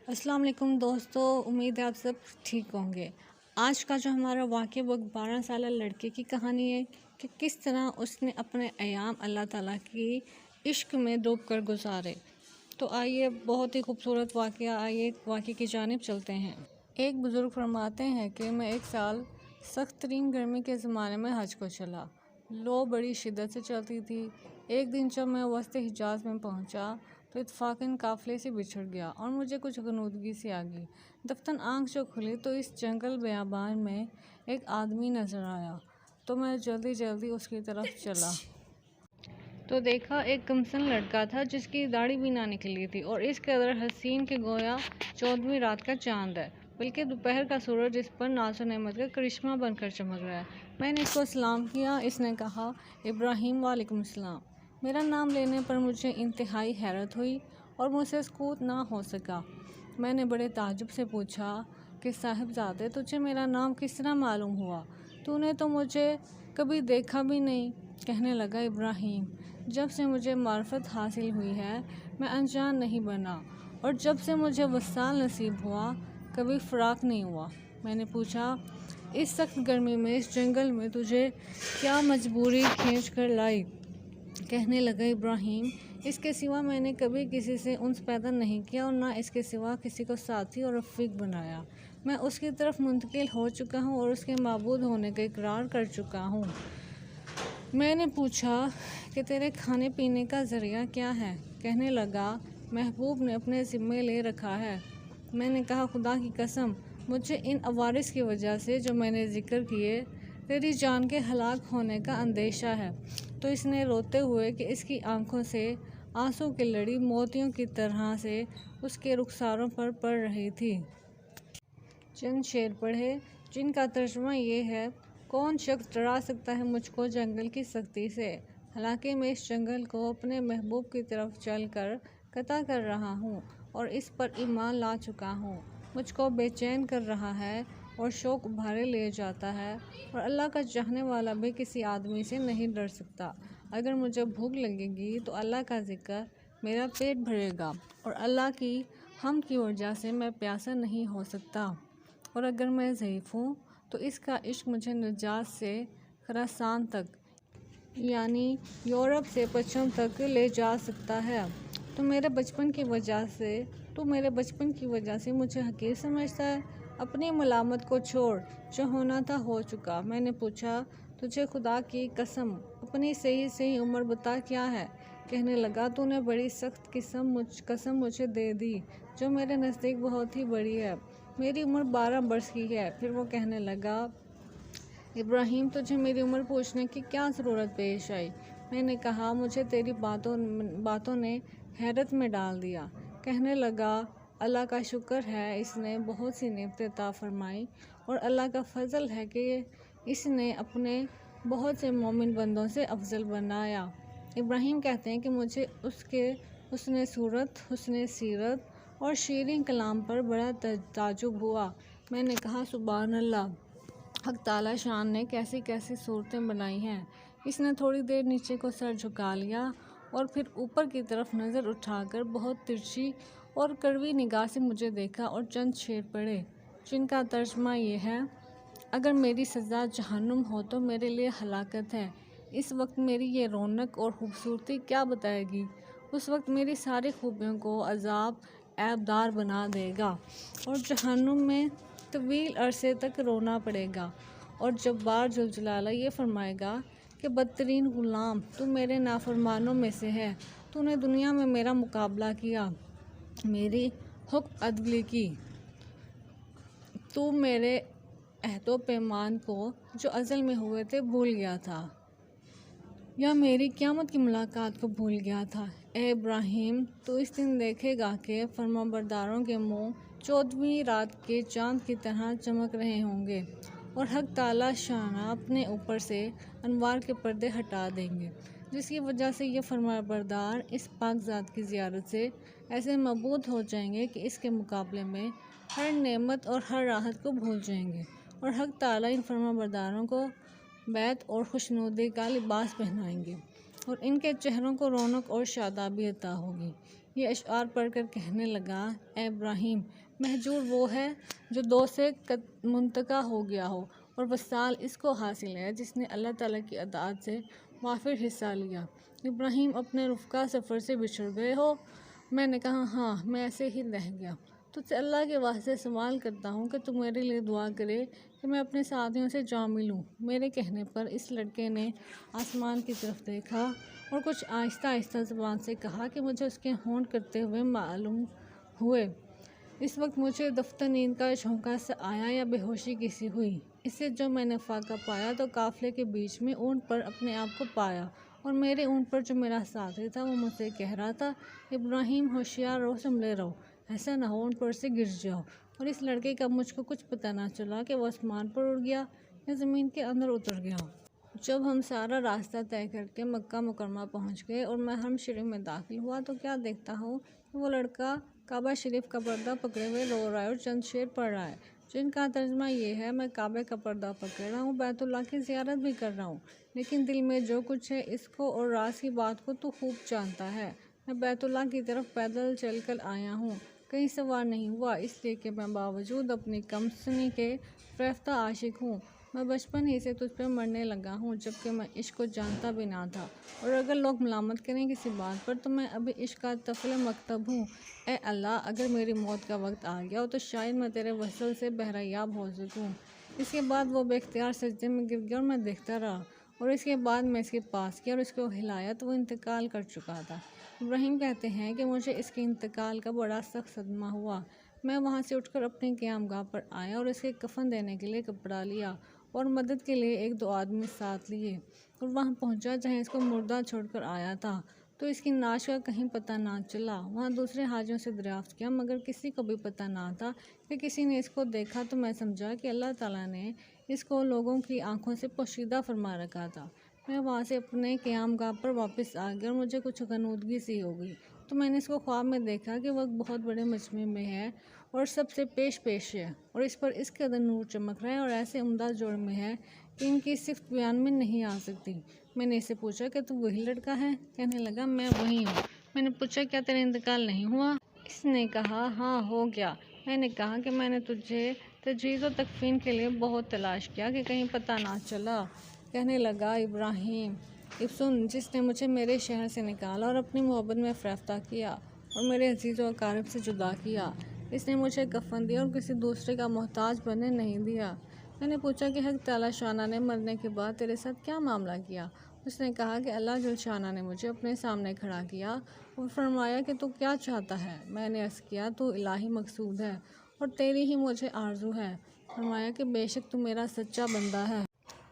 السلام علیکم دوستو، امید ہے آپ سب ٹھیک ہوں گے۔ آج کا جو ہمارا واقعہ وہ 12 سالہ لڑکے کی کہانی ہے کہ کس طرح اس نے اپنے ایام اللہ تعالیٰ کی عشق میں ڈوب کر گزارے۔ تو آئیے، بہت ہی خوبصورت واقعے کی جانب چلتے ہیں۔ ایک بزرگ فرماتے ہیں کہ میں ایک سال سخت ترین گرمی کے زمانے میں حج کو چلا۔ لو بڑی شدت سے چلتی تھی۔ ایک دن جب میں وسط حجاز میں پہنچا تو اتفاقاً قافلے سے بچھڑ گیا اور مجھے کچھ غنودگی سی آ گئی۔ دفتن آنکھ جو کھلی تو اس جنگل بیابان میں ایک آدمی نظر آیا، تو میں جلدی اس کی طرف چلا تو دیکھا ایک کمسن لڑکا تھا جس کی داڑھی بھی نہ نکلی تھی اور اس قدر حسین کہ گویا 14ویں رات کا چاند ہے، بلکہ دوپہر کا سورج جس پر ناز و نعمت کا کرشمہ بن کر چمک رہا ہے۔ میں نے اس کو سلام کیا۔ اس نے کہا، ابراہیم۔ وعلیکم السلام۔ میرا نام لینے پر مجھے انتہائی حیرت ہوئی اور مجھ سے سکوت نہ ہو سکا۔ میں نے بڑے تعجب سے پوچھا کہ صاحبزادے، تجھے میرا نام کس طرح معلوم ہوا؟ تو نے تو مجھے کبھی دیکھا بھی نہیں۔ کہنے لگا، ابراہیم، جب سے مجھے معرفت حاصل ہوئی ہے میں انجان نہیں بنا، اور جب سے مجھے وصال نصیب ہوا کبھی فراق نہیں ہوا۔ میں نے پوچھا، اس سخت گرمی میں اس جنگل میں تجھے کیا مجبوری کھینچ کر لائی؟ کہنے لگا، ابراہیم، اس کے سوا میں نے کبھی کسی سے انس پیدا نہیں کیا اور نہ اس کے سوا کسی کو ساتھی اور رفیق بنایا۔ میں اس کی طرف منتقل ہو چکا ہوں اور اس کے معبود ہونے کا اقرار کر چکا ہوں۔ میں نے پوچھا کہ تیرے کھانے پینے کا ذریعہ کیا ہے؟ کہنے لگا، محبوب نے اپنے ذمے لے رکھا ہے۔ میں نے کہا، خدا کی قسم، مجھے ان عوارض کی وجہ سے جو میں نے ذکر کیے تیری جان کے ہلاک ہونے کا اندیشہ ہے۔ تو اس نے روتے ہوئے کہ اس کی آنکھوں سے آنسو کی لڑی موتیوں کی طرح سے اس کے رخساروں پر پڑ رہی تھی۔ چند شعر پڑھے جن کا ترجمہ یہ ہے، کون شخص ڈرا سکتا ہے مجھ کو جنگل کی سختی سے؟ حالانکہ میں اس جنگل کو اپنے محبوب کی طرف چل کر قطع کر رہا ہوں اور اس پر ایمان لا چکا ہوں۔ مجھ کو بے چین کر رہا ہے اور شوق ابھارے لے جاتا ہے، اور اللہ کا چاہنے والا بھی کسی آدمی سے نہیں ڈر سکتا۔ اگر مجھے بھوک لگے گی تو اللہ کا ذکر میرا پیٹ بھرے گا، اور اللہ کی حمد کی وجہ سے میں پیاسا نہیں ہو سکتا، اور اگر میں ضعیف ہوں تو اس کا عشق مجھے نجات سے خراسان تک، یعنی یورپ سے پچھم تک لے جا سکتا ہے۔ تو میرے بچپن کی وجہ سے مجھے حقیر سمجھتا ہے؟ اپنی ملامت کو چھوڑ، جو ہونا تھا ہو چکا۔ میں نے پوچھا، تجھے خدا کی قسم اپنی صحیح عمر بتا کیا ہے؟ کہنے لگا، تو نے بڑی سخت قسم مجھے دے دی جو میرے نزدیک بہت ہی بڑی ہے۔ میری عمر 12 برس کی ہے۔ پھر وہ کہنے لگا، ابراہیم، تجھے میری عمر پوچھنے کی کیا ضرورت پیش آئی؟ میں نے کہا، مجھے تیری باتوں نے حیرت میں ڈال دیا۔ کہنے لگا، اللہ کا شکر ہے، اس نے بہت سی نعمتیں عطا فرمائیں، اور اللہ کا فضل ہے کہ اس نے اپنے بہت سے مومن بندوں سے افضل بنایا۔ ابراہیم کہتے ہیں کہ مجھے اس کے حسن صورت، حسن سیرت اور شیریں کلام پر بڑا تعجب ہوا۔ میں نے کہا، سبحان اللہ، حق تعالی شان نے کیسی کیسی صورتیں بنائی ہیں۔ اس نے تھوڑی دیر نیچے کو سر جھکا لیا اور پھر اوپر کی طرف نظر اٹھا کر بہت ترچھی اور کڑوی نگاہ سے مجھے دیکھا اور چند شعر پڑھے جن کا ترجمہ یہ ہے، اگر میری سزا جہنم ہو تو میرے لیے ہلاکت ہے۔ اس وقت میری یہ رونق اور خوبصورتی کیا بتائے گی؟ اس وقت میری ساری خوبیوں کو عذاب عیب دار بنا دے گا، اور جہنم میں طویل عرصے تک رونا پڑے گا، اور جبار ذوالجلالہ یہ فرمائے گا کہ بدترین غلام، تو میرے نافرمانوں میں سے ہے۔ تو نے دنیا میں میرا مقابلہ کیا، میری حکم عدلی کی، تو میرے عہد و پیمان کو جو ازل میں ہوئے تھے بھول گیا تھا، یا میری قیامت کی ملاقات کو بھول گیا تھا۔ اے ابراہیم، تو اس دن دیکھے گا کہ فرمانبرداروں کے منہ 14ویں رات کے چاند کی طرح چمک رہے ہوں گے، اور حق تعالی شان اپنے اوپر سے انوار کے پردے ہٹا دیں گے، جس کی وجہ سے یہ فرمانبردار اس پاک ذات کی زیارت سے ایسے مبعوث ہو جائیں گے کہ اس کے مقابلے میں ہر نعمت اور ہر راحت کو بھول جائیں گے، اور حق تعالی ان فرمانبرداروں کو بیت اور خوشنودی کا لباس پہنائیں گے، اور ان کے چہروں کو رونق اور شادابی عطا ہوگی۔ یہ اشعار پڑھ کر کہنے لگا، اے ابراہیم، مہجور وہ ہے جو دو سے منتقع ہو گیا ہو، اور وصال اس کو حاصل ہے جس نے اللہ تعالیٰ کی اطاعت سے وافر حصہ لیا۔ ابراہیم، اپنے رفقا سفر سے بچھڑ گئے ہو؟ میں نے کہا، ہاں، میں ایسے ہی رہ گیا۔ تجھ سے اللہ کے واسطے سوال کرتا ہوں کہ تو میرے لیے دعا کرے کہ میں اپنے ساتھیوں سے جا ملوں۔ میرے کہنے پر اس لڑکے نے آسمان کی طرف دیکھا اور کچھ آہستہ آہستہ زبان سے کہا کہ مجھے اس کے ہونٹ کرتے ہوئے معلوم ہوئے۔ اس وقت مجھے دفتر نیند کا جھونکا سا آیا یا بے ہوشی کسی ہوئی۔ اس سے جو میں نے فاقہ پایا تو قافلے کے بیچ میں اونٹ پر اپنے آپ کو پایا، اور میرے اونٹ پر جو میرا ساتھی تھا وہ مجھ سے کہہ رہا تھا، ابراہیم، ہوشیار رہو، سنبھلے رہو، ایسا نہ ہو اونٹ پر سے گر جاؤ۔ اور اس لڑکے کا مجھ کو کچھ پتہ نہ چلا کہ وہ آسمان پر اڑ گیا یا زمین کے اندر اتر گیا۔ جب ہم سارا راستہ طے کر کے مکہ مکرمہ پہنچ گئے اور میں حرم شریف میں داخل ہوا تو کیا دیکھتا ہوں کہ وہ لڑکا کعبہ شریف کا پردہ پکڑے ہوئے رو رہا ہے اور چند شعر پڑھ رہا ہے، جن کا ترجمہ یہ ہے، میں کعبے کا پردہ پکڑ رہا ہوں، بیت اللہ کی زیارت بھی کر رہا ہوں، لیکن دل میں جو کچھ ہے اس کو اور راز کی بات کو تو خوب جانتا ہے۔ میں بیت اللہ کی طرف پیدل چل کر آیا ہوں، کہیں سوار نہیں ہوا، اس لیے کہ میں باوجود اپنی کم سنی کے فریفتہ عاشق ہوں۔ میں بچپن ہی سے تجھ پہ مرنے لگا ہوں، جبکہ میں عشق کو جانتا بھی نہ تھا، اور اگر لوگ ملامت کریں کسی بات پر تو میں ابھی عشق کا طفل مکتب ہوں۔ اے اللہ، اگر میری موت کا وقت آ گیا ہو تو شاید میں تیرے وصل سے بہرہ یاب ہو سکوں۔ اس کے بعد وہ بے اختیار سجدے میں گر گیا اور میں دیکھتا رہا، اور اس کے بعد میں اس کے پاس گیا اور اس کو ہلایا تو وہ انتقال کر چکا تھا۔ ابراہیم کہتے ہیں کہ مجھے اس کے انتقال کا بڑا سخت صدمہ ہوا۔ میں وہاں سے اٹھ کر اپنی قیام گاہ پر آیا اور اس کے کفن دینے کے لیے کپڑا لیا اور مدد کے لیے ایک دو آدمی ساتھ لیے، اور وہاں پہنچا جہاں اس کو مردہ چھوڑ کر آیا تھا، تو اس کی نعش کا کہیں پتہ نہ چلا۔ وہاں دوسرے حاجیوں سے دریافت کیا، مگر کسی کو بھی پتہ نہ تھا کہ کسی نے اس کو دیکھا، تو میں سمجھا کہ اللہ تعالیٰ نے اس کو لوگوں کی آنکھوں سے پوشیدہ فرما رکھا تھا۔ میں وہاں سے اپنے قیام گاہ پر واپس آ گیا اور مجھے کچھ غنودگی سی ہو گئی، تو میں نے اس کو خواب میں دیکھا کہ وہ ایک بہت بڑے مجمع میں ہے اور سب سے پیش ہے، اور اس پر اس قدر نور چمک رہا ہے اور ایسے عمدہ جوڑ میں ہے کہ ان کی صفت بیان میں نہیں آ سکتی۔ میں نے اس سے پوچھا کہ تو وہی لڑکا ہے؟ کہنے لگا، میں وہی ہوں۔ میں نے پوچھا، کیا تیرا انتقال نہیں ہوا؟ اس نے کہا، ہاں، ہو گیا۔ میں نے کہا کہ میں نے تجھے تجہیز و تکفین کے لیے بہت تلاش کیا کہ کہیں پتہ نہ چلا۔ کہنے لگا، ابراہیم، اب سن، جس نے مجھے میرے شہر سے نکالا اور اپنی محبت میں فریفتہ کیا اور میرے عزیز و اقارب سے جدا کیا، اس نے مجھے کفن دیا اور کسی دوسرے کا محتاج بننے نہیں دیا۔ میں نے پوچھا کہ حق تعالیٰ شانہ نے مرنے کے بعد تیرے ساتھ کیا معاملہ کیا؟ اس نے کہا کہ اللہ جل شانہ نے مجھے اپنے سامنے کھڑا کیا اور فرمایا کہ تو کیا چاہتا ہے؟ میں نے عرض کیا، تو الہی مقصود ہے اور تیری ہی مجھے آرزو ہے۔ فرمایا کہ بے شک تو میرا سچا بندہ ہے،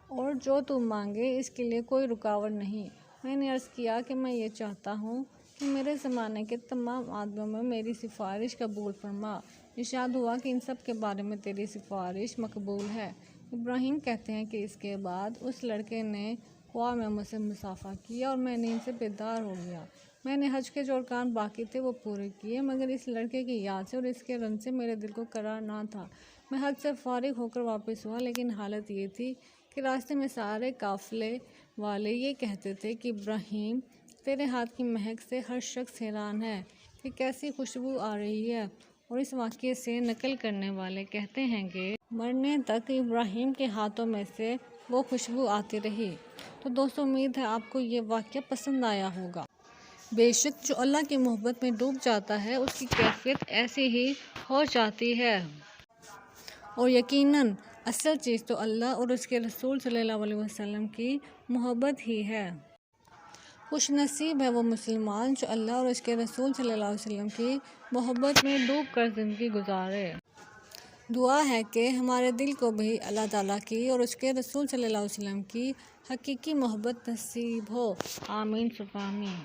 اور جو تو مانگے اس کے لیے کوئی رکاوٹ نہیں۔ میں نے عرض کیا کہ میں یہ چاہتا ہوں کہ میرے زمانے کے تمام آدمیوں میں میری سفارش قبول فرما۔ ارشاد ہوا کہ ان سب کے بارے میں تیری سفارش مقبول ہے۔ ابراہیم کہتے ہیں کہ اس کے بعد اس لڑکے نے خواب میں مجھ سے مصافحہ کیا اور میں نیند سے بیدار ہو گیا۔ میں نے حج کے جو ارکان باقی تھے وہ پورے کیے، مگر اس لڑکے کی یاد سے اور اس کے رنج سے میرے دل کو قرار نہ تھا۔ میں حج سے فارغ ہو کر واپس ہوا، لیکن حالت یہ تھی کہ راستے میں سارے قافلے والے یہ کہتے تھے کہ ابراہیم، تیرے ہاتھ کی مہک سے ہر شخص حیران ہے کہ کیسی خوشبو آ رہی ہے، اور اس واقعے سے نقل کرنے والے کہتے ہیں کہ مرنے تک ابراہیم کے ہاتھوں میں سے وہ خوشبو آتی رہی۔ تو دوستو، امید ہے آپ کو یہ واقعہ پسند آیا ہوگا۔ بے شک جو اللہ کی محبت میں ڈوب جاتا ہے اس کی کیفیت ایسی ہی ہو جاتی ہے، اور یقیناً اصل چیز تو اللہ اور اس کے رسول صلی اللہ علیہ وسلم کی محبت ہی ہے۔ خوش نصیب ہے وہ مسلمان جو اللہ اور اس کے رسول صلی اللہ علیہ وسلم کی محبت میں ڈوب کر زندگی گزارے۔ دعا ہے کہ ہمارے دل کو بھی اللہ تعالیٰ کی اور اس کے رسول صلی اللہ علیہ وسلم کی حقیقی محبت نصیب ہو۔ آمین ثم آمین۔